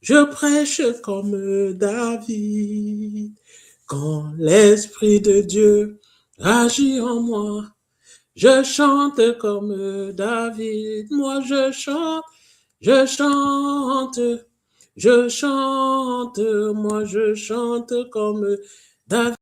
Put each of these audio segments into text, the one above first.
Je prêche comme David. Quand l'Esprit de Dieu agit en moi, je chante comme David. Moi, je chante, je chante, je chante. Moi, je chante comme David.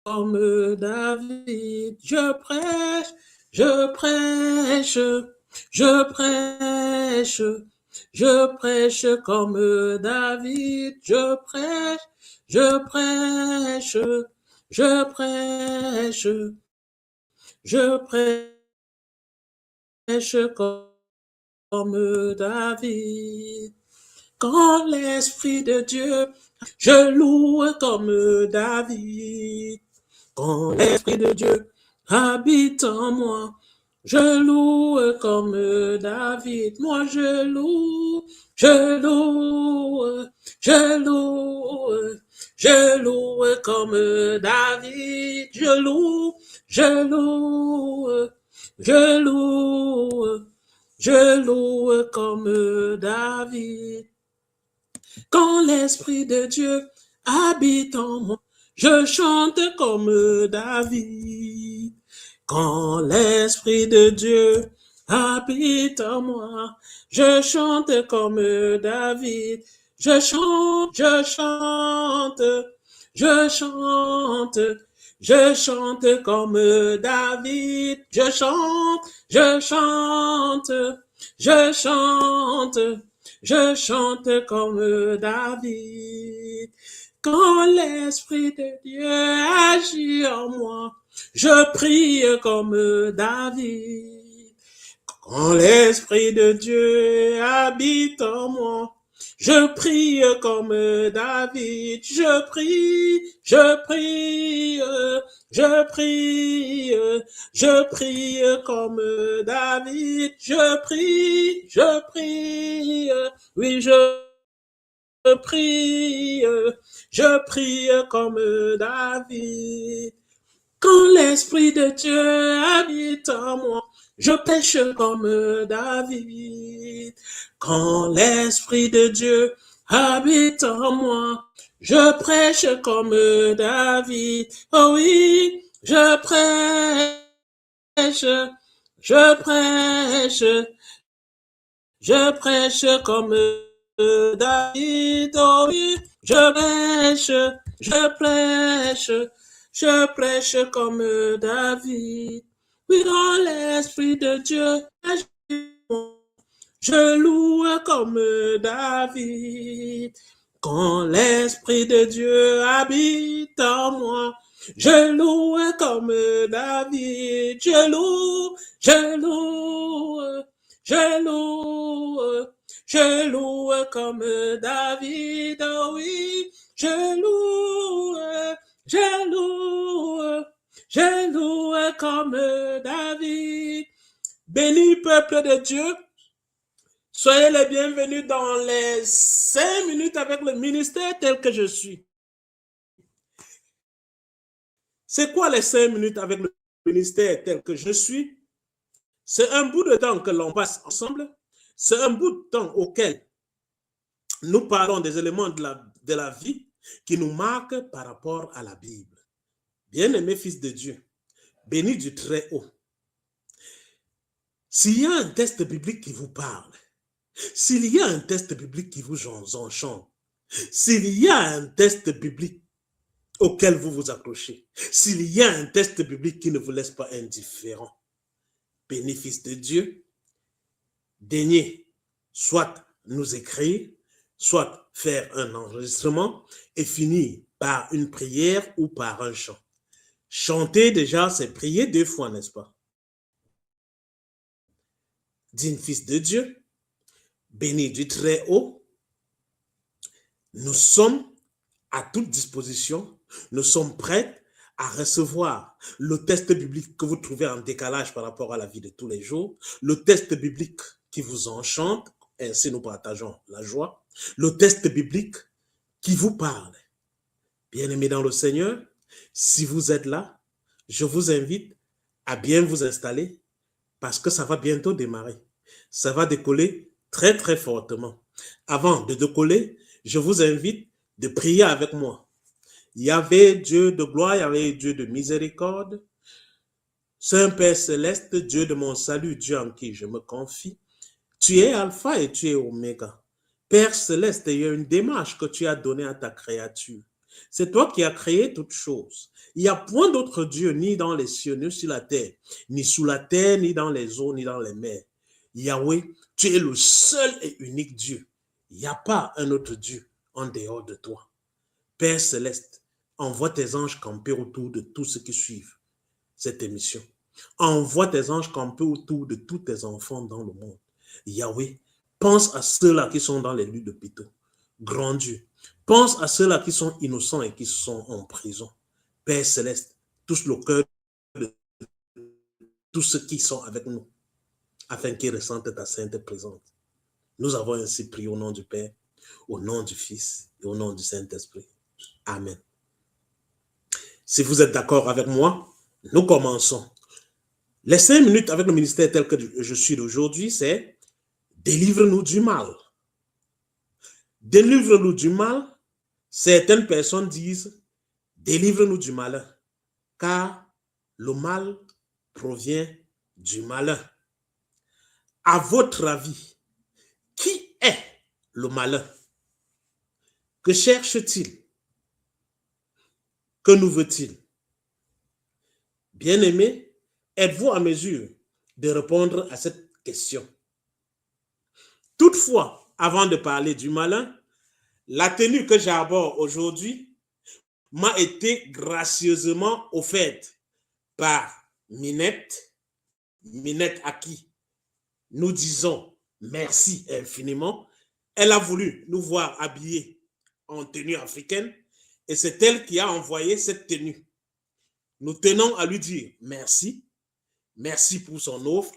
Comme David, je prêche, je prêche, je prêche comme David, je prêche, je prêche, je prêche comme David. Quand l'Esprit de Dieu, je loue comme David. Quand l'Esprit de Dieu habite en moi, je loue comme David. Moi, je loue, je loue, je loue comme David. Je loue, je loue, je loue comme David. Quand l'Esprit de Dieu habite en moi, je chante comme David. Quand l'Esprit de Dieu habite en moi, je chante comme David. Je chante, je chante, je chante, je chante comme David. Je chante, je chante, je chante comme David. Quand l'Esprit de Dieu agit en moi, je prie comme David. Quand l'Esprit de Dieu habite en moi, je prie comme David. Je prie, je prie, je prie comme David. Je prie, oui, prie, je prie comme David. Quand l'Esprit de Dieu habite en moi, je pêche comme David. Quand l'Esprit de Dieu habite en moi, je prêche comme David. Oh oui, je prêche, je prêche, je prêche comme David. Oh oui, je prêche comme David. Oui, dans l'Esprit de Dieu, je loue comme David. Quand l'Esprit de Dieu habite en moi, je loue comme David. Je loue, je loue comme David. Oh oui, je loue, je loue comme David. Béni peuple de Dieu, soyez les bienvenus dans les 5 minutes avec le ministère tel que je suis. C'est quoi les 5 minutes avec le ministère tel que je suis? C'est un bout de temps que l'on passe ensemble. C'est un bout de temps auquel nous parlons des éléments de la vie qui nous marquent par rapport à la Bible. Bien-aimés fils de Dieu, bénis du Très-Haut. S'il y a un texte biblique qui vous parle, s'il y a un texte biblique qui vous enchante, s'il y a un texte biblique auquel vous vous accrochez, s'il y a un texte biblique qui ne vous laisse pas indifférent, bénéfice de Dieu, daignez soit nous écrire, soit faire un enregistrement et finir par une prière ou par un chant. Chanter déjà, c'est prier 2 fois, n'est-ce pas? Digne fils de Dieu, béni du Très-Haut, nous sommes à toute disposition, nous sommes prêts à recevoir le test biblique que vous trouvez en décalage par rapport à la vie de tous les jours, le test biblique qui vous enchante, ainsi nous partageons la joie, le test biblique qui vous parle. Bien-aimés dans le Seigneur, si vous êtes là, je vous invite à bien vous installer parce que ça va bientôt démarrer. Ça va décoller très, très fortement. Avant de décoller, je vous invite de prier avec moi. Yahvé, Dieu de gloire, Yahvé, Dieu de miséricorde, Saint Père céleste, Dieu de mon salut, Dieu en qui je me confie, tu es Alpha et tu es Oméga. Père céleste, il y a une démarche que tu as donnée à ta créature. C'est toi qui as créé toutes choses. Il n'y a point d'autre Dieu, ni dans les cieux, ni sur la terre, ni sous la terre, ni dans les eaux, ni dans les mers. Yahweh, tu es le seul et unique Dieu. Il n'y a pas un autre Dieu en dehors de toi. Père céleste, envoie tes anges camper autour de tous ceux qui suivent cette émission. Envoie tes anges camper autour de tous tes enfants dans le monde. Yahweh, pense à ceux-là qui sont dans les lits d'hôpitaux. Grand Dieu, pense à ceux-là qui sont innocents et qui sont en prison. Père céleste, touche le cœur de tous ceux qui sont avec nous, afin qu'ils ressentent ta sainte présence. Nous avons ainsi prié au nom du Père, au nom du Fils et au nom du Saint-Esprit. Amen. Si vous êtes d'accord avec moi, nous commençons. Les 5 minutes avec le ministère tel que je suis d'aujourd'hui, c'est délivre-nous du mal. Délivre-nous du mal. Certaines personnes disent délivre-nous du malin, car le mal provient du malin. À votre avis, qui est le malin? Que cherche-t-il? Que nous veut-il? Bien-aimés, êtes-vous en mesure de répondre à cette question? Toutefois, avant de parler du malin, la tenue que j'aborde aujourd'hui m'a été gracieusement offerte par Minette à qui nous disons merci infiniment. Elle a voulu nous voir habillés en tenue africaine et c'est elle qui a envoyé cette tenue. Nous tenons à lui dire merci, merci pour son offre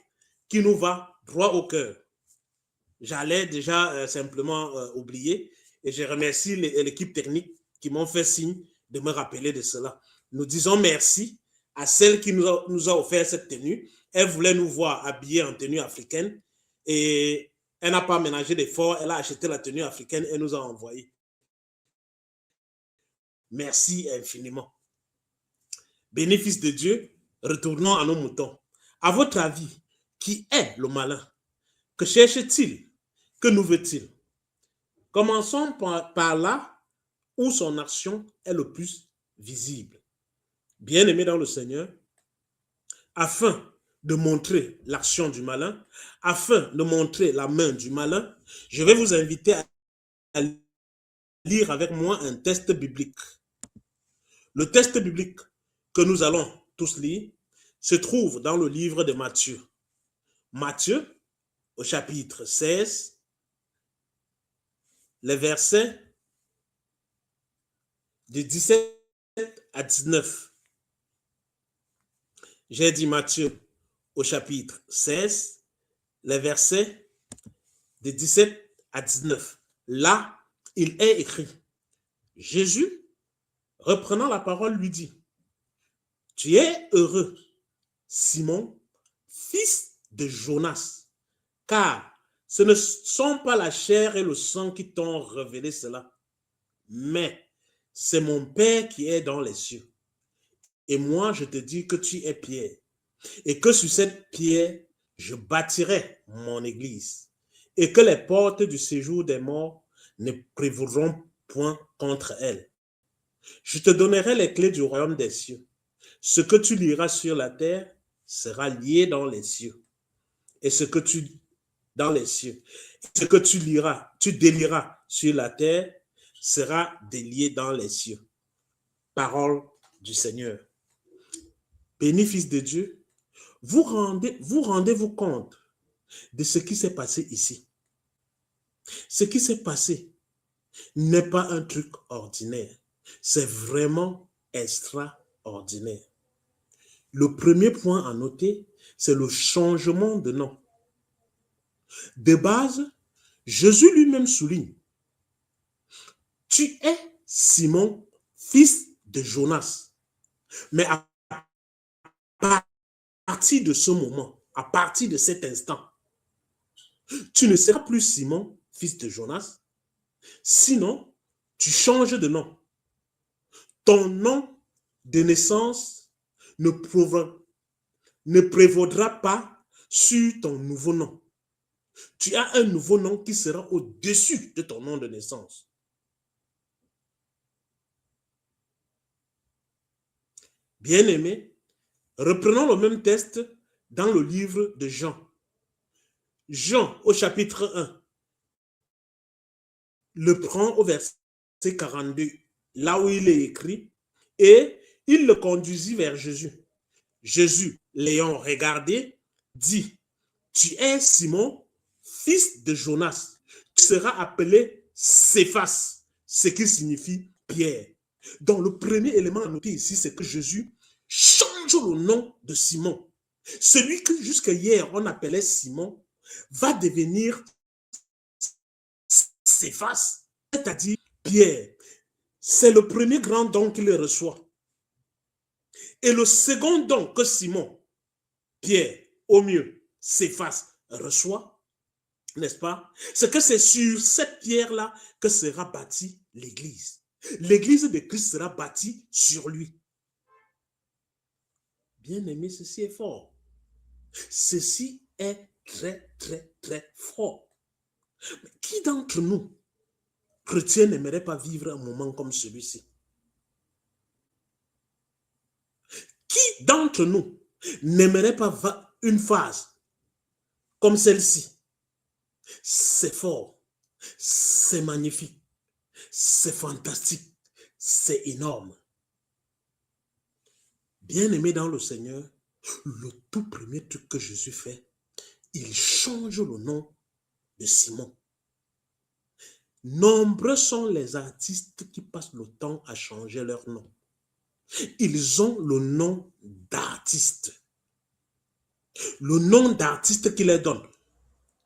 qui nous va droit au cœur. J'allais déjà simplement oublier et je remercie l'équipe technique qui m'ont fait signe de me rappeler de cela. Nous disons merci à celle qui nous a offert cette tenue. Elle voulait nous voir habillés en tenue africaine et elle n'a pas ménagé d'efforts. Elle a acheté la tenue africaine et nous a envoyé. Merci infiniment. Bénéfice de Dieu, retournons à nos moutons. À votre avis, qui est le malin? Que cherche-t-il? Que nous veut-il? Commençons par là où son action est le plus visible. Bien-aimés dans le Seigneur, afin de montrer l'action du malin, afin de montrer la main du malin, je vais vous inviter à lire avec moi un texte biblique. Le texte biblique que nous allons tous lire se trouve dans le livre de Matthieu. Matthieu, au chapitre 16, les versets de 17 à 19. J'ai dit Matthieu au chapitre 16, les versets de 17 à 19. Là, il est écrit, Jésus, reprenant la parole, lui dit, tu es heureux, Simon, fils de Jonas, car ce ne sont pas la chair et le sang qui t'ont révélé cela, mais c'est mon Père qui est dans les cieux. Et moi, je te dis que tu es Pierre, et que sur cette pierre, je bâtirai mon église, et que les portes du séjour des morts ne prévaudront point contre elle. Je te donnerai les clés du royaume des cieux. Ce que tu liras sur la terre sera lié dans les cieux. Et ce que tu liras, tu délieras sur la terre sera délié dans les cieux. Parole du Seigneur. Bénéfice de Dieu, vous rendez-vous compte de ce qui s'est passé ici. Ce qui s'est passé n'est pas un truc ordinaire. C'est vraiment extraordinaire. ordinaire. Le premier point à noter, c'est le changement de nom. De base, Jésus lui-même souligne, tu es Simon, fils de Jonas. Mais à partir de ce moment, à partir de cet instant, tu ne seras plus Simon, fils de Jonas, sinon tu changes de nom. Ton nom de naissance ne prévaudra pas sur ton nouveau nom. Tu as un nouveau nom qui sera au-dessus de ton nom de naissance. Bien-aimé, reprenons le même texte dans le livre de Jean. Jean, au chapitre 1, le prend au verset 42, là où il est écrit, et il le conduisit vers Jésus. Jésus, l'ayant regardé, dit, tu es Simon, fils de Jonas. Tu seras appelé Céphas, ce qui signifie Pierre. Donc, le premier élément à noter ici, c'est que Jésus change le nom de Simon. Celui que jusqu'à hier on appelait Simon va devenir Céphas, c'est-à-dire Pierre. C'est le premier grand don qu'il reçoit. Et le second don que Simon, Pierre, au mieux, Céphas reçoit, n'est-ce pas? C'est que c'est sur cette pierre-là que sera bâtie l'Église. L'Église de Christ sera bâtie sur lui. Bien aimé, ceci est fort. Ceci est très, très, très fort. Mais qui d'entre nous, chrétiens, n'aimerait pas vivre un moment comme celui-ci? Qui d'entre nous n'aimerait pas une phase comme celle-ci? C'est fort, c'est magnifique, c'est fantastique, c'est énorme. Bien-aimé dans le Seigneur, le tout premier truc que Jésus fait, il change le nom de Simon. Nombreux sont les artistes qui passent le temps à changer leur nom. Ils ont le nom d'artiste. Le nom d'artiste qui leur donne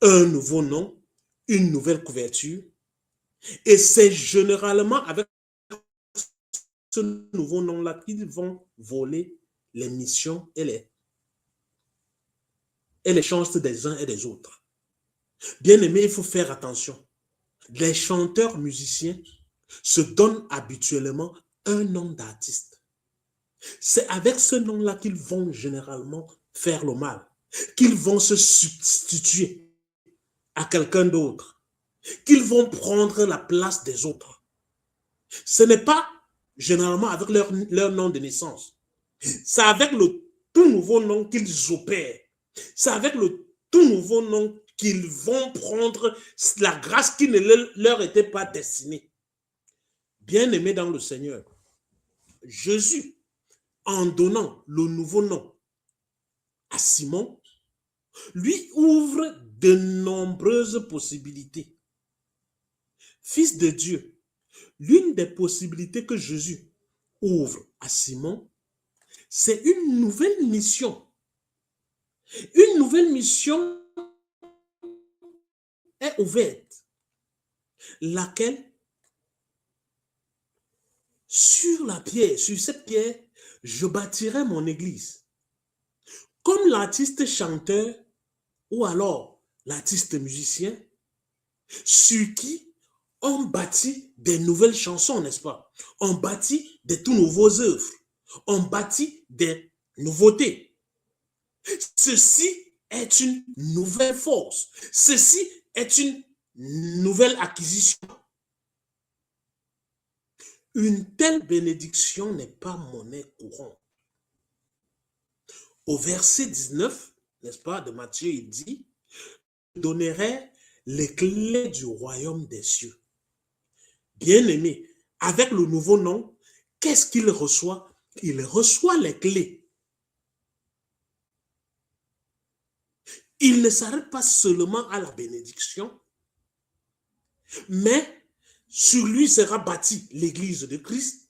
un nouveau nom, une nouvelle couverture. Et c'est généralement avec ce nouveau nom-là qu'ils vont voler les missions et les chances des uns et des autres. Bien aimé, il faut faire attention. Les chanteurs musiciens se donnent habituellement un nom d'artiste. C'est avec ce nom-là qu'ils vont généralement faire le mal, qu'ils vont se substituer à quelqu'un d'autre, qu'ils vont prendre la place des autres. Ce n'est pas généralement avec leur nom de naissance. C'est avec le tout nouveau nom qu'ils opèrent. C'est avec le tout nouveau nom qu'ils vont prendre la grâce qui ne leur était pas destinée. Bien-aimés dans le Seigneur, Jésus, en donnant le nouveau nom à Simon, lui ouvre de nombreuses possibilités. Fils de Dieu, l'une des possibilités que Jésus ouvre à Simon, c'est une nouvelle mission. Une nouvelle mission est ouverte, laquelle, sur la pierre, sur cette pierre, je bâtirai mon église. Comme l'artiste chanteur ou alors l'artiste musicien, sur qui on bâtit des nouvelles chansons, n'est-ce pas? On bâtit des tout nouveaux œuvres. On bâtit des nouveautés. Ceci est une nouvelle force. Ceci est une nouvelle acquisition. Une telle bénédiction n'est pas monnaie courante. Au verset 19, n'est-ce pas, de Matthieu, il dit, je donnerai les clés du royaume des cieux. Bien-aimé, avec le nouveau nom, qu'est-ce qu'il reçoit? Il reçoit les clés. Il ne s'arrête pas seulement à la bénédiction, mais sur lui sera bâtie l'église de Christ.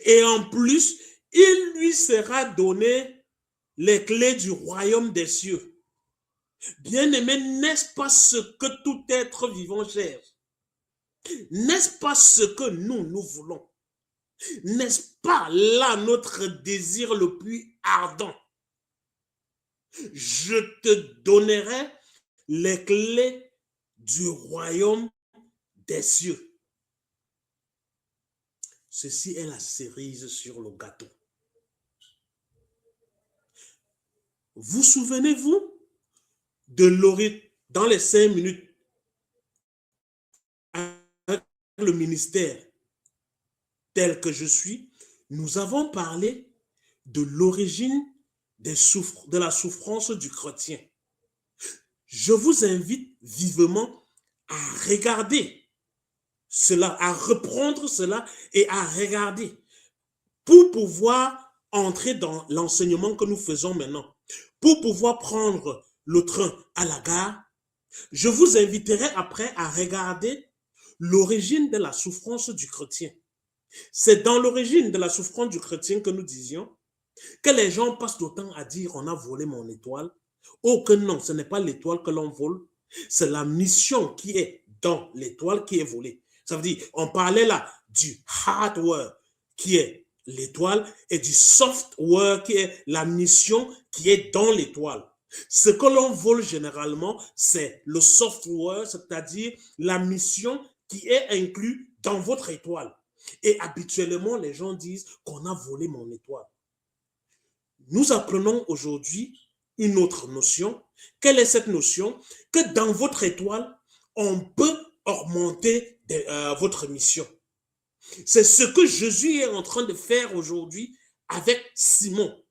Et en plus, il lui sera donné les clés du royaume des cieux. Bien-aimé, n'est-ce pas ce que tout être vivant cherche? N'est-ce pas ce que nous voulons? N'est-ce pas là notre désir le plus ardent? Je te donnerai les clés du royaume des cieux. Ceci est la cerise sur le gâteau. Vous souvenez-vous de Laurie dans les 5 minutes avec le ministère tel que je suis, nous avons parlé de l'origine de la souffrance du chrétien. Je vous invite vivement à regarder cela, à reprendre cela et à regarder pour pouvoir entrer dans l'enseignement que nous faisons maintenant, pour pouvoir prendre le train à la gare. Je vous inviterai après à regarder l'origine de la souffrance du chrétien. C'est dans l'origine de la souffrance du chrétien que nous disions que les gens passent le temps à dire on a volé mon étoile. Oh que non, ce n'est pas l'étoile que l'on vole, c'est la mission qui est dans l'étoile qui est volée. Ça veut dire, on parlait là du hardware qui est l'étoile et du software qui est la mission qui est dans l'étoile. Ce que l'on vole généralement, c'est le software, c'est-à-dire la mission qui est inclue dans votre étoile. Et habituellement, les gens disent qu'on a volé mon étoile. Nous apprenons aujourd'hui une autre notion. Quelle est cette notion? Que dans votre étoile, on peut augmenter votre mission. C'est ce que Jésus est en train de faire aujourd'hui avec Simon.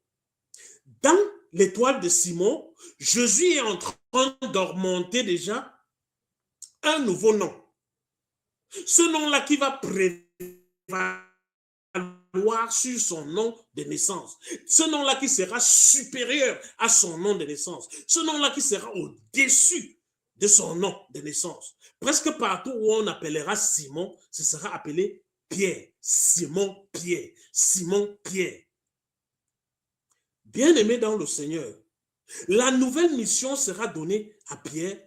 Dans l'étoile de Simon, Jésus est en train d'augmenter déjà un nouveau nom. Ce nom-là qui va prévaloir sur son nom de naissance. Ce nom-là qui sera supérieur à son nom de naissance. Ce nom-là qui sera au-dessus de son nom de naissance. Presque partout où on appellera Simon, ce sera appelé Pierre. Simon Pierre. Simon Pierre. Bien-aimé dans le Seigneur, la nouvelle mission sera donnée à Pierre.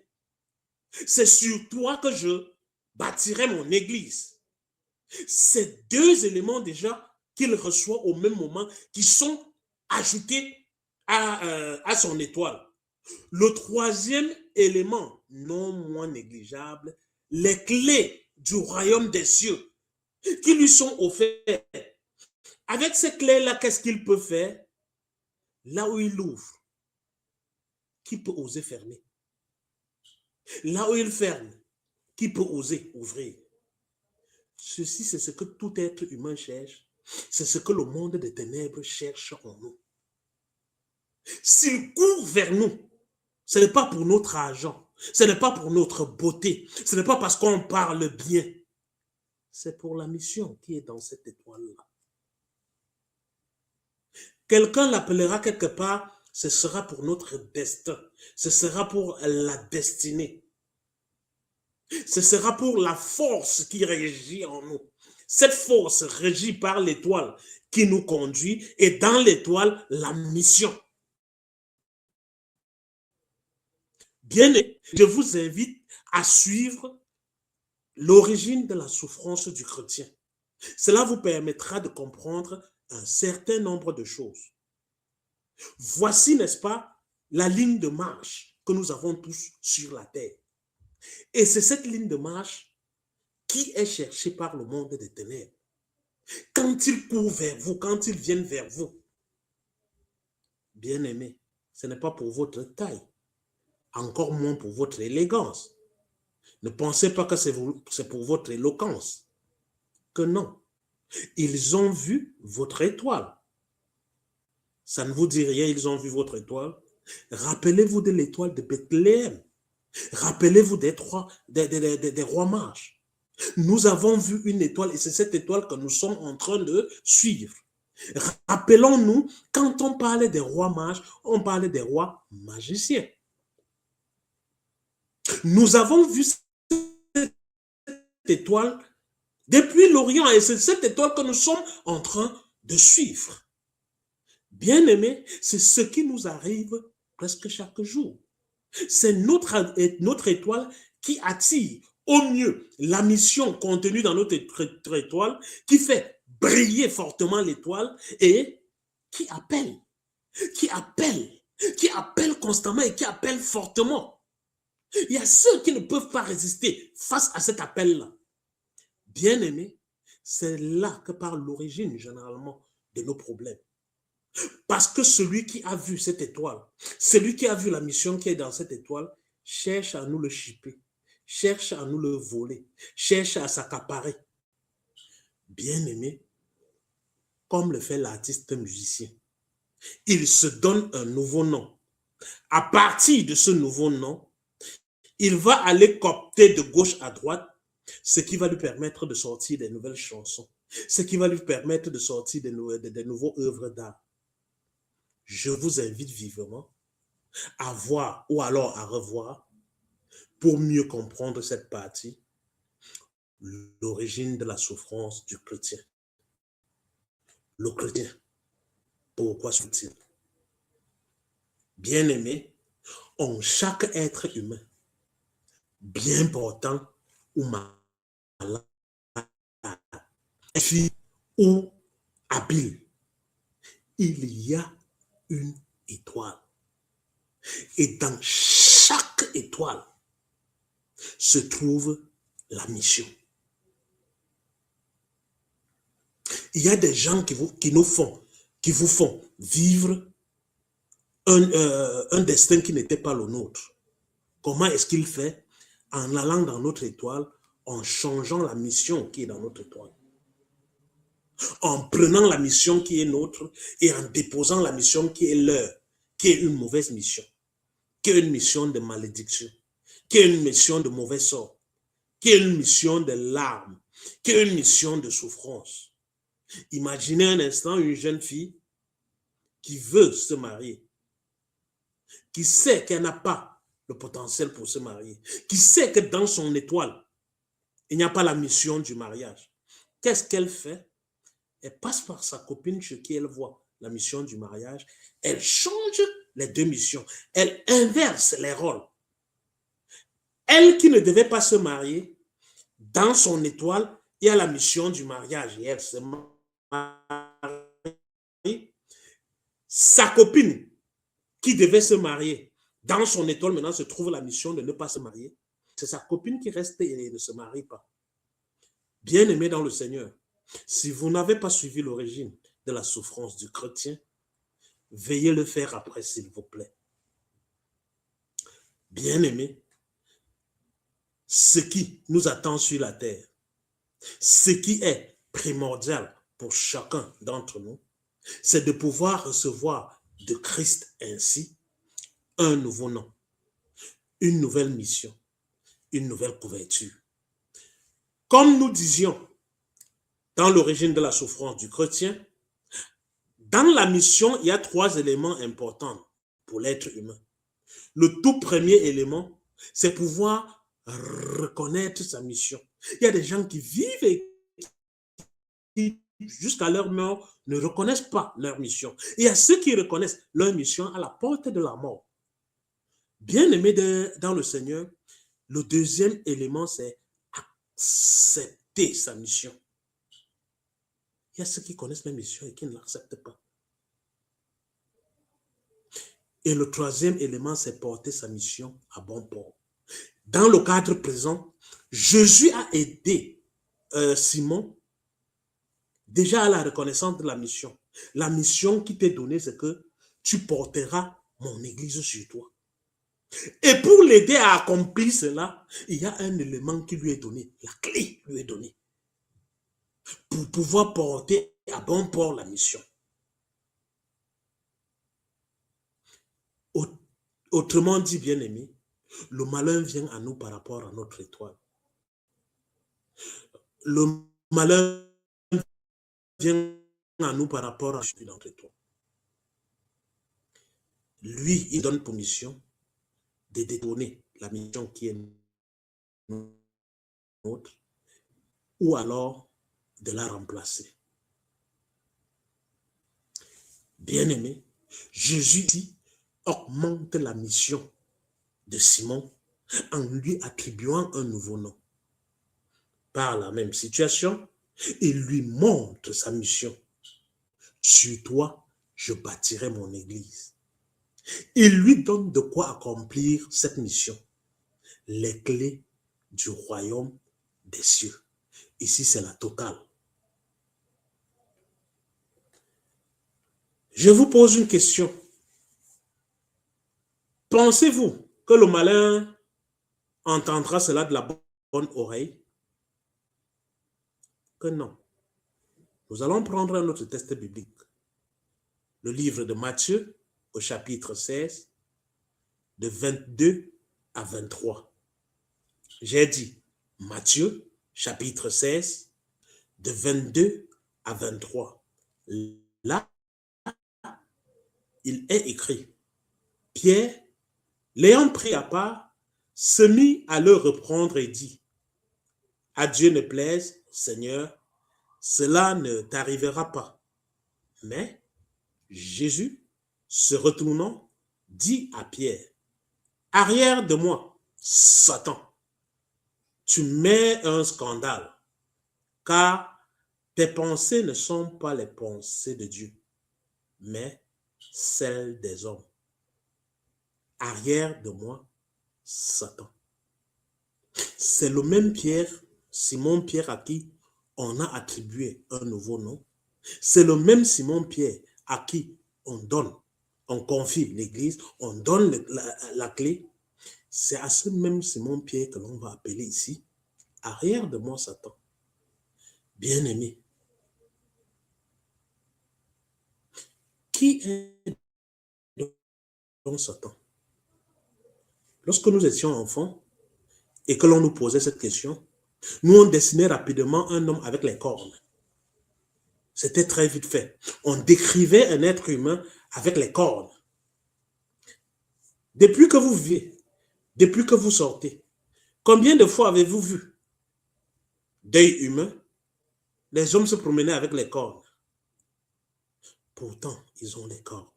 C'est sur toi que je bâtirai mon église. Ces deux éléments déjà qu'il reçoit au même moment qui sont ajoutés à son étoile. Le troisième élément, non moins négligeable, les clés du royaume des cieux qui lui sont offertes. Avec ces clés-là, qu'est-ce qu'il peut faire? Là où il ouvre, qui peut oser fermer? Là où il ferme, qui peut oser ouvrir? Ceci, c'est ce que tout être humain cherche. C'est ce que le monde des ténèbres cherche en nous. S'il court vers nous, ce n'est pas pour notre argent, ce n'est pas pour notre beauté, ce n'est pas parce qu'on parle bien. C'est pour la mission qui est dans cette étoile-là. Quelqu'un l'appellera quelque part, ce sera pour notre destin, ce sera pour la destinée. Ce sera pour la force qui régit en nous. Cette force régie par l'étoile qui nous conduit et dans l'étoile, la mission. Bien, je vous invite à suivre l'origine de la souffrance du chrétien. Cela vous permettra de comprendre un certain nombre de choses. Voici, n'est-ce pas, la ligne de marche que nous avons tous sur la terre. Et c'est cette ligne de marche qui est cherchée par le monde des ténèbres. Quand ils courent vers vous, quand ils viennent vers vous, bien aimé, ce n'est pas pour votre taille, encore moins pour votre élégance. Ne pensez pas que c'est pour votre éloquence. Que non. Ils ont vu votre étoile. Ça ne vous dit rien, ils ont vu votre étoile. Rappelez-vous de l'étoile de Bethléem. Rappelez-vous des rois mages. Nous avons vu une étoile et c'est cette étoile que nous sommes en train de suivre. Rappelons-nous, quand on parlait des rois mages, on parlait des rois magiciens. Nous avons vu cette étoile depuis l'Orient et c'est cette étoile que nous sommes en train de suivre. Bien-aimés, c'est ce qui nous arrive presque chaque jour. C'est notre étoile qui attire au mieux la mission contenue dans notre étoile, qui fait briller fortement l'étoile et qui appelle, qui appelle, qui appelle constamment et qui appelle fortement. Il y a ceux qui ne peuvent pas résister face à cet appel-là. Bien-aimés, c'est là que part l'origine généralement de nos problèmes. Parce que celui qui a vu cette étoile, celui qui a vu la mission qui est dans cette étoile, cherche à nous le chipper, cherche à nous le voler, cherche à s'accaparer. Bien-aimé, comme le fait l'artiste musicien, il se donne un nouveau nom. À partir de ce nouveau nom, il va aller coopter de gauche à droite, ce qui va lui permettre de sortir des nouvelles chansons, ce qui va lui permettre de sortir des nouveaux œuvres d'art. Je vous invite vivement à voir ou alors à revoir pour mieux comprendre cette partie, l'origine de la souffrance du chrétien. Le chrétien, pourquoi souffre-t-il? Bien-aimé, en chaque être humain, bien portant ou malade, ou habile, il y a une étoile. Et dans chaque étoile se trouve la mission. Il y a des gens qui vous font vivre un destin qui n'était pas le nôtre. Comment est-ce qu'il fait? En allant dans notre étoile, en changeant la mission qui est dans notre étoile. En prenant la mission qui est nôtre et en déposant la mission qui est leur, qui est une mauvaise mission, qui est une mission de malédiction, qui est une mission de mauvais sort, qui est une mission de larmes, qui est une mission de souffrance. Imaginez un instant une jeune fille qui veut se marier, qui sait qu'elle n'a pas le potentiel pour se marier, qui sait que dans son étoile, il n'y a pas la mission du mariage. Qu'est-ce qu'elle fait? Elle passe par sa copine chez qui elle voit la mission du mariage. Elle change les deux missions. Elle inverse les rôles. Elle qui ne devait pas se marier, dans son étoile, il y a la mission du mariage et elle se marie. Sa copine qui devait se marier, dans son étoile maintenant se trouve la mission de ne pas se marier. C'est sa copine qui reste et ne se marie pas. Bien-aimé dans le Seigneur, si vous n'avez pas suivi l'origine de la souffrance du chrétien, veuillez le faire après, s'il vous plaît. Bien-aimé, ce qui nous attend sur la terre, ce qui est primordial pour chacun d'entre nous, c'est de pouvoir recevoir de Christ ainsi un nouveau nom, une nouvelle mission, une nouvelle couverture. Comme nous disions dans l'origine de la souffrance du chrétien, dans la mission, il y a 3 éléments importants pour l'être humain. Le tout premier élément, c'est pouvoir reconnaître sa mission. Il y a des gens qui vivent et qui, jusqu'à leur mort, ne reconnaissent pas leur mission. Et il y a ceux qui reconnaissent leur mission à la porte de la mort. Bien-aimé dans le Seigneur, le deuxième élément, c'est accepter sa mission. Il y a ceux qui connaissent leur mission et qui ne l'acceptent pas. Et le troisième élément, c'est porter sa mission à bon port. Dans le cadre présent, Jésus a aidé Simon déjà à la reconnaissance de la mission. La mission qui t'est donnée, c'est que tu porteras mon église sur toi. Et pour l'aider à accomplir cela, il y a un élément qui lui est donné, la clé lui est donnée, pour pouvoir porter à bon port la mission. Autrement dit, bien-aimé, le malheur vient à nous par rapport à notre étoile. Le malheur vient à nous par rapport à notre étoile. Lui, il donne pour mission de détourner la mission qui est nôtre, ou alors de la remplacer. Bien-aimé, Jésus dit, augmente la mission de Simon en lui attribuant un nouveau nom. Par la même situation, il lui montre sa mission. Sur toi, je bâtirai mon église. Il lui donne de quoi accomplir cette mission. Les clés du royaume des cieux. Ici, c'est la totale. Je vous pose une question. Pensez-vous que le malin entendra cela de la bonne oreille? Que non. Nous allons prendre un autre texte biblique. Le livre de Matthieu, au chapitre 16, de 22 à 23. J'ai dit Matthieu, chapitre 16, de 22 à 23. Là, il est écrit, Pierre, l'ayant pris à part, se mit à le reprendre et dit, à Dieu ne plaise, Seigneur, cela ne t'arrivera pas. Mais Jésus, se retournant, dit à Pierre, arrière de moi, Satan, tu mets un scandale, car tes pensées ne sont pas les pensées de Dieu, mais celles des hommes. Arrière de moi, Satan. C'est le même Pierre, Simon-Pierre à qui on a attribué un nouveau nom. C'est le même Simon-Pierre à qui on donne, on confie l'église, on donne la clé. C'est à ce même Simon-Pierre que l'on va appeler ici, arrière de moi, Satan. Bien-aimé, qui est donc Satan? Lorsque nous étions enfants et que l'on nous posait cette question, nous on dessinait rapidement un homme avec les cornes. C'était très vite fait. On décrivait un être humain avec les cornes. Depuis que vous vivez, depuis que vous sortez, combien de fois avez-vous vu d'œil humain, les hommes se promenaient avec les cornes? Pourtant, ils ont les cornes.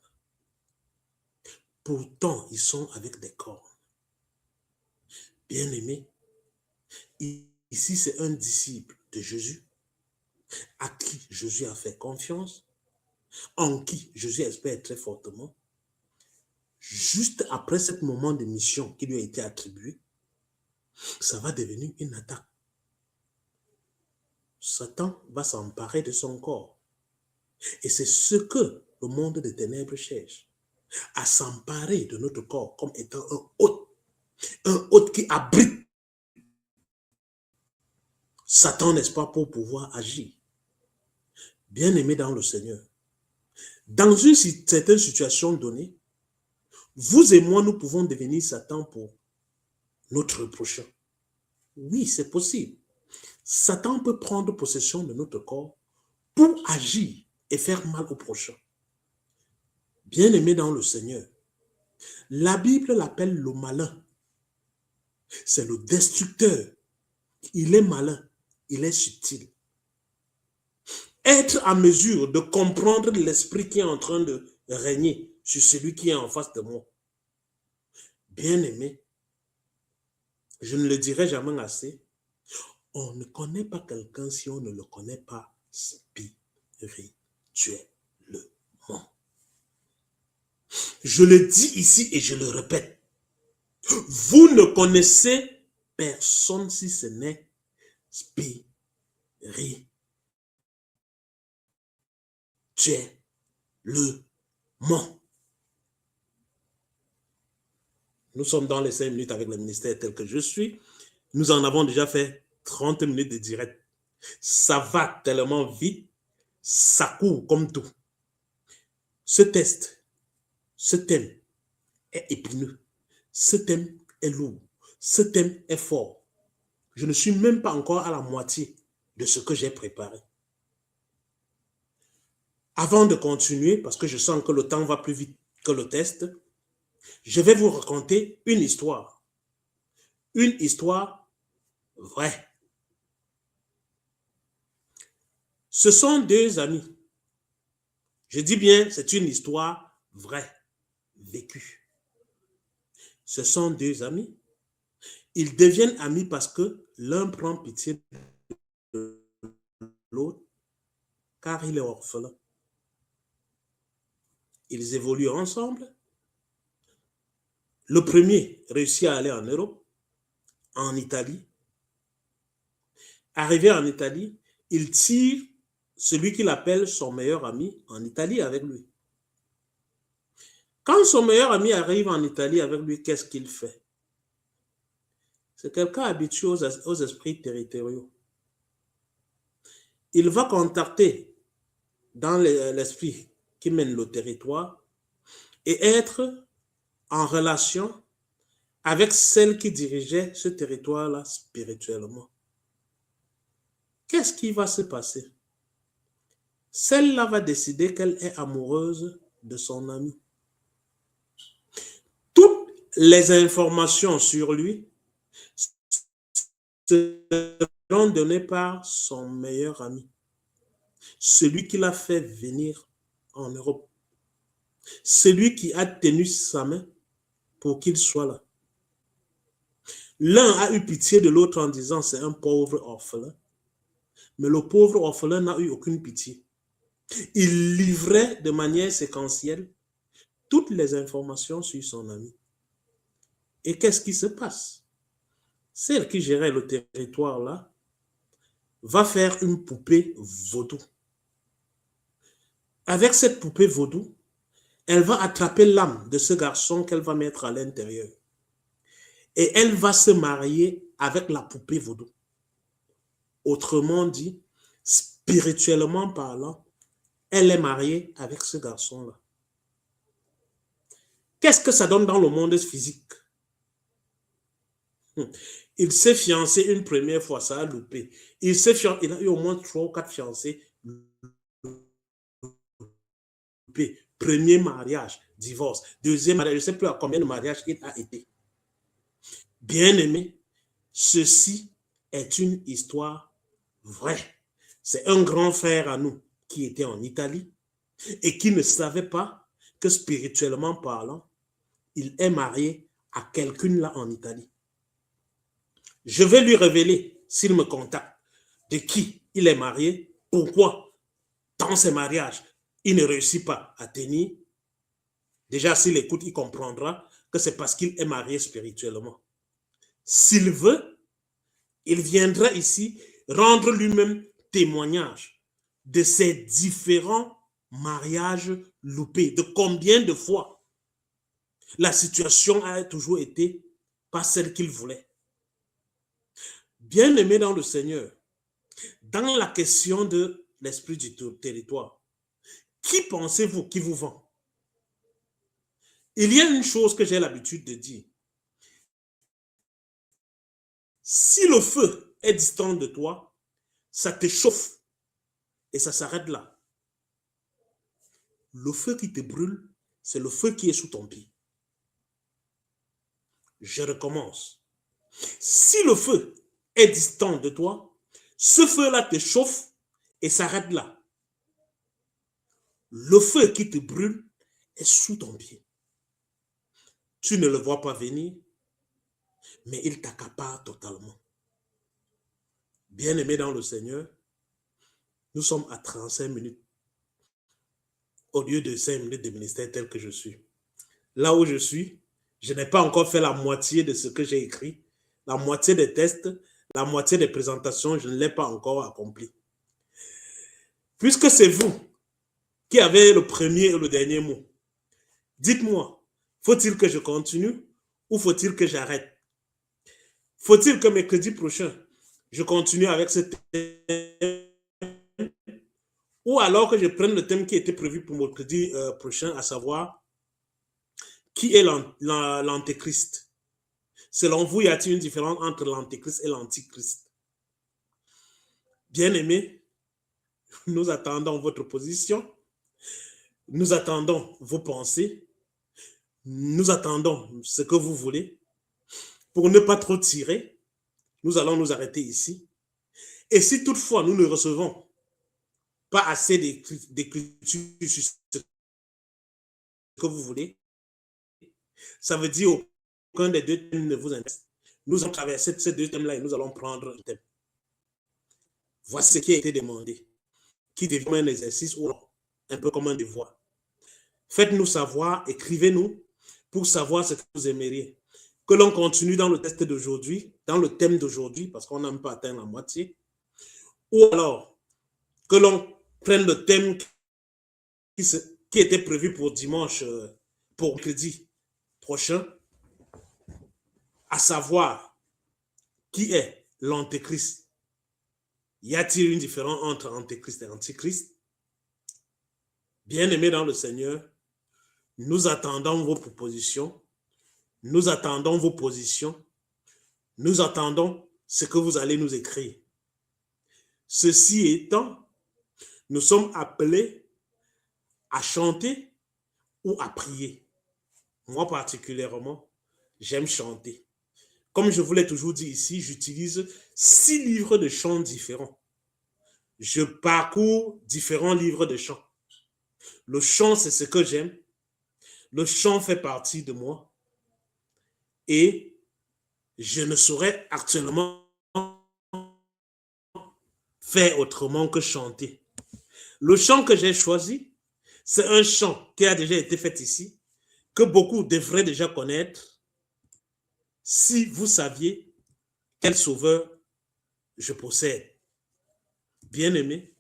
Pourtant, ils sont avec des cornes. Bien-aimé, ici c'est un disciple de Jésus à qui Jésus a fait confiance, en qui Jésus espère très fortement. Juste après ce moment de mission qui lui a été attribué, ça va devenir une attaque. Satan va s'emparer de son corps. Et c'est ce que le monde des ténèbres cherche, à s'emparer de notre corps comme étant un hôte qui abrite Satan, n'est-ce pas, pour pouvoir agir. Bien-aimé dans le Seigneur, dans une certaine situation donnée, vous et moi, nous pouvons devenir Satan pour notre prochain. Oui, c'est possible. Satan peut prendre possession de notre corps pour agir et faire mal au prochain. Bien-aimé dans le Seigneur, la Bible l'appelle le malin. C'est le destructeur. Il est malin, il est subtil. Être à mesure de comprendre l'esprit qui est en train de régner sur celui qui est en face de moi. Bien-aimé, je ne le dirai jamais assez, on ne connaît pas quelqu'un si on ne le connaît pas spirituellement. Je le dis ici et je le répète. Vous ne connaissez personne si ce n'est spirituellement. Nous sommes dans les 5 minutes avec le ministère tel que je suis. Nous en avons déjà fait 30 minutes de direct. Ça va tellement vite, ça court comme tout. Ce test, ce thème est épineux. Ce thème est lourd. Ce thème est fort. Je ne suis même pas encore à la moitié de ce que j'ai préparé. Avant de continuer, parce que je sens que le temps va plus vite que le test, je vais vous raconter une histoire. Une histoire vraie. Ce sont deux amis. Je dis bien, c'est une histoire vraie, vécue. Ce sont deux amis. Ils deviennent amis parce que l'un prend pitié de l'autre, car il est orphelin. Ils évoluent ensemble. Le premier réussit à aller en Europe, en Italie. Arrivé en Italie, il tire celui qu'il appelle son meilleur ami en Italie avec lui. Quand son meilleur ami arrive en Italie avec lui, qu'est-ce qu'il fait? C'est quelqu'un habitué aux esprits territoriaux. Il va contacter dans l'esprit qui mène le territoire et être en relation avec celle qui dirigeait ce territoire-là spirituellement. Qu'est-ce qui va se passer? Celle-là va décider qu'elle est amoureuse de son ami. Toutes les informations sur lui seront données par son meilleur ami, celui qui l'a fait venir en Europe, celui qui a tenu sa main pour qu'il soit là. L'un a eu pitié de l'autre en disant c'est un pauvre orphelin, mais le pauvre orphelin n'a eu aucune pitié. Il livrait de manière séquentielle toutes les informations sur son ami. Et qu'est-ce qui se passe? Celle qui gérait le territoire là va faire une poupée vaudou. Avec cette poupée vaudou, elle va attraper l'âme de ce garçon qu'elle va mettre à l'intérieur. Et elle va se marier avec la poupée vaudou. Autrement dit, spirituellement parlant, elle est mariée avec ce garçon-là. Qu'est-ce que ça donne dans le monde physique? Il s'est fiancé une première fois, ça a loupé. Il a eu au moins 3 ou 4 fiancés. Loupé. Premier mariage, divorce. Deuxième mariage, je ne sais plus à combien de mariages il a été. Bien-aimé, ceci est une histoire vraie. C'est un grand frère à nous qui était en Italie et qui ne savait pas que spirituellement parlant, il est marié à quelqu'une là en Italie. Je vais lui révéler, s'il me contacte, de qui il est marié, pourquoi dans ses mariages, il ne réussit pas à tenir. Déjà, s'il écoute, il comprendra que c'est parce qu'il est marié spirituellement. S'il veut, il viendra ici rendre lui-même témoignage de ces différents mariages loupés, de combien de fois la situation a toujours été pas celle qu'il voulait. Bien-aimé dans le Seigneur, dans la question de l'esprit du territoire, qui pensez-vous qui vous vend? Il y a une chose que j'ai l'habitude de dire. Si le feu est distant de toi, ça te chauffe et ça s'arrête là. Le feu qui te brûle, c'est le feu qui est sous ton pied. Je recommence. Si le feu est distant de toi, ce feu-là te chauffe et s'arrête là. Le feu qui te brûle est sous ton pied. Tu ne le vois pas venir, mais il t'accapare totalement. Bien-aimé dans le Seigneur, nous sommes à 35 minutes au lieu de 5 minutes de ministère tel que je suis. Là où je suis, je n'ai pas encore fait la moitié de ce que j'ai écrit, la moitié des tests, la moitié des présentations, je ne l'ai pas encore accompli. Puisque c'est vous qui avez le premier et le dernier mot, dites-moi, faut-il que je continue ou faut-il que j'arrête? Faut-il que mercredi prochain, je continue avec ce thème ou alors que je prenne le thème qui était prévu pour mercredi prochain, à savoir qui est l'antéchrist? Selon vous, y a-t-il une différence entre l'antéchrist et l'antichrist? Bien-aimés, nous attendons votre position, nous attendons vos pensées, nous attendons ce que vous voulez. Pour ne pas trop tirer, nous allons nous arrêter ici. Et si toutefois nous ne recevons pas assez d'écriture sur ce que vous voulez, ça veut dire qu'aucun des deux thèmes ne vous intéresse. Nous allons traverser ces deux thèmes-là et nous allons prendre un thème. Voici ce qui a été demandé, qui devient un exercice ou un peu comme un devoir. Faites-nous savoir, écrivez-nous pour savoir ce que vous aimeriez. Que l'on continue dans le test d'aujourd'hui, dans le thème d'aujourd'hui, parce qu'on n'a même pas atteint la moitié, ou alors que l'on prenne le thème qui était prévu pour dimanche, pour mercredi prochain, à savoir qui est l'antéchrist. Y a-t-il une différence entre antéchrist et antichrist? Bien-aimés dans le Seigneur, nous attendons vos propositions, nous attendons vos positions, nous attendons ce que vous allez nous écrire. Ceci étant, nous sommes appelés à chanter ou à prier. Moi particulièrement, j'aime chanter. Comme je vous l'ai toujours dit ici, j'utilise 6 livres de chants différents. Je parcours différents livres de chants. Le chant, c'est ce que j'aime. Le chant fait partie de moi. Et je ne saurais actuellement faire autrement que chanter. Le chant que j'ai choisi, c'est un chant qui a déjà été fait ici, que beaucoup devraient déjà connaître. Si vous saviez quel sauveur je possède. Bien-aimés,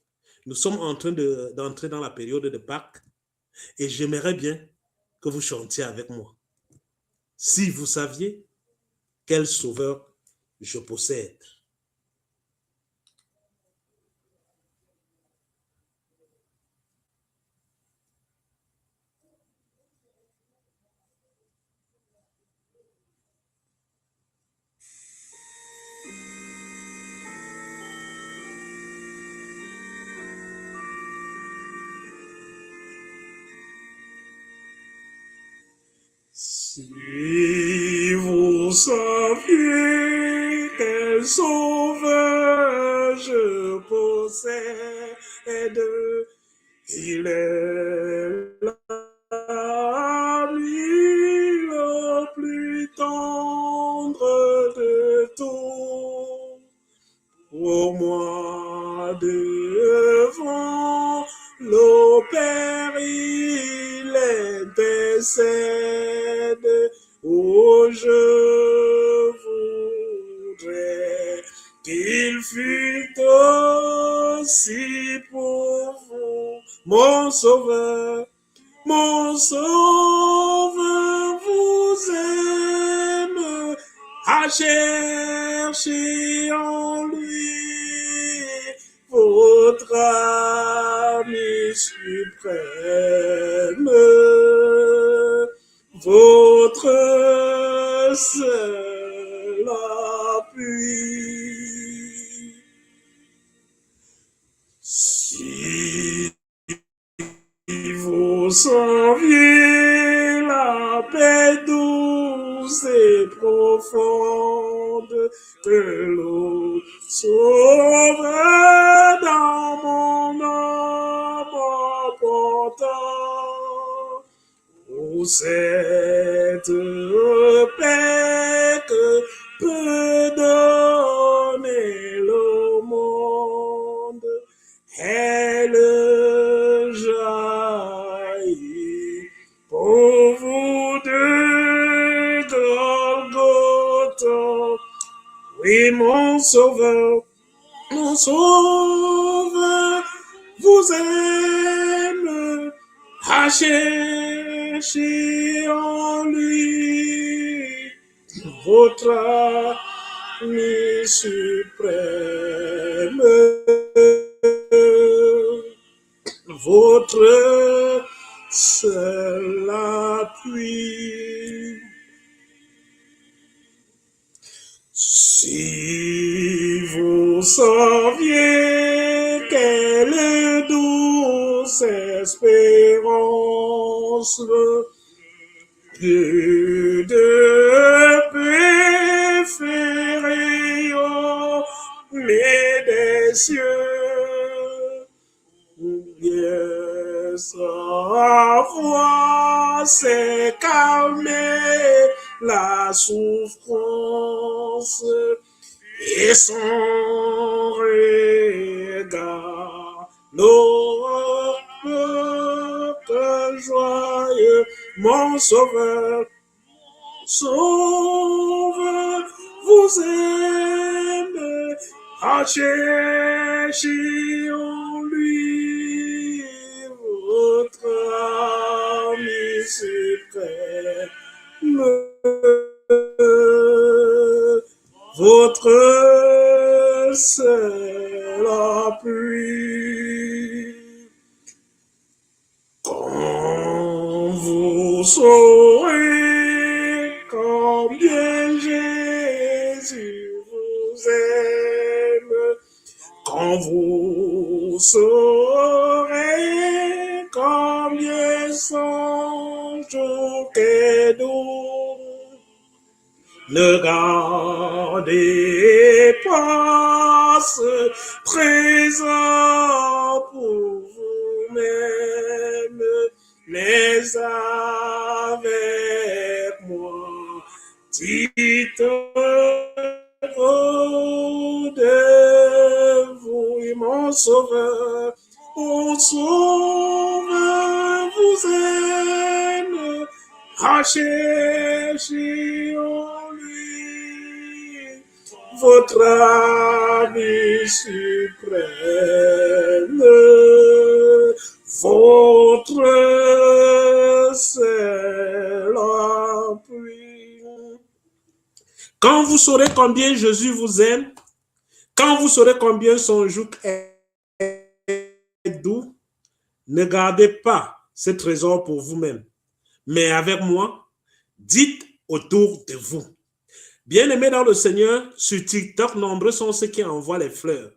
nous sommes en train d'entrer dans la période de Pâques et j'aimerais bien que vous chantiez avec moi. Si vous saviez quel sauveur je possède. Si vous saviez quel sauveur je possède, il est l'ami le plus tendre de tous. Pour moi devant le Père, il intercède. Oh, je voudrais qu'il fût aussi pour vous, mon sauveur vous aime, à chercher en lui votre ami suprême, votre seul appui. Si vous saviez la paix douce et profonde que l'eau sauve dans mon âme apportant, pour cette paix que peut donner le monde, elle jaillit pour vous de Golgotha. Oui, mon sauveur vous aime, à chercher en lui votre ami suprême, votre seul appui. Si vous saviez quelle douce espérance, plus de préférés, mais des cieux, c'est calmer la souffrance et son regard. Que joyeux, mon sauveur, sauveur, vous aime, à chercher en lui votre ami suprême, votre seul appui. Quand vous saurez combien Jésus vous aime, quand vous saurez combien son jour est doux, ne gardez pas ce trésor pour vous-même, mais avec moi, dites-le de vous, mon sauveur, mon sauveur vous aime, à chercher en lui votre ami suprême, votre seul appui. Quand vous saurez combien Jésus vous aime, quand vous saurez combien son joug est doux, ne gardez pas ce trésor pour vous-même, mais avec moi, dites autour de vous. Bien-aimés dans le Seigneur, sur TikTok, nombreux sont ceux qui envoient les fleurs.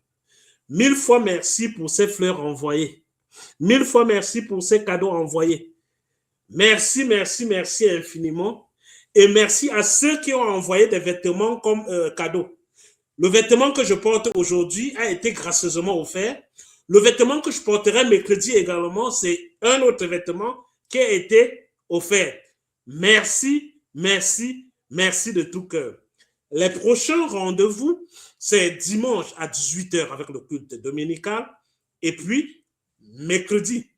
1000 fois merci pour ces fleurs envoyées. 1000 fois merci pour ces cadeaux envoyés. Merci, merci, merci infiniment. Et merci à ceux qui ont envoyé des vêtements comme cadeau. Le vêtement que je porte aujourd'hui a été gracieusement offert. Le vêtement que je porterai mercredi également, c'est un autre vêtement qui a été offert. Merci, merci, merci de tout cœur. Les prochains rendez-vous, c'est dimanche à 18h avec le culte dominical et puis mercredi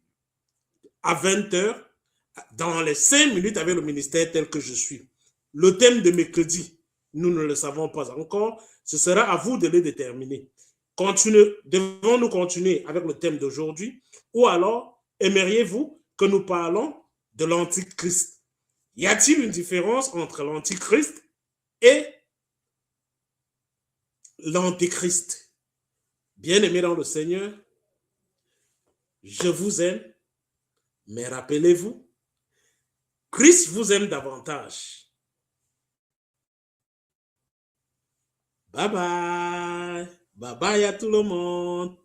à 20h dans les 5 minutes avec le ministère tel que je suis. Le thème de mercredi, nous ne le savons pas encore. Ce sera à vous de le déterminer. Devons-nous continuer avec le thème d'aujourd'hui ou alors aimeriez-vous que nous parlons de l'Antichrist? Y a-t-il une différence entre l'Antichrist et l'Antéchrist? Bien-aimés dans le Seigneur, je vous aime, mais rappelez-vous, Christ vous aime davantage. Bye bye. Bye bye à tout le monde.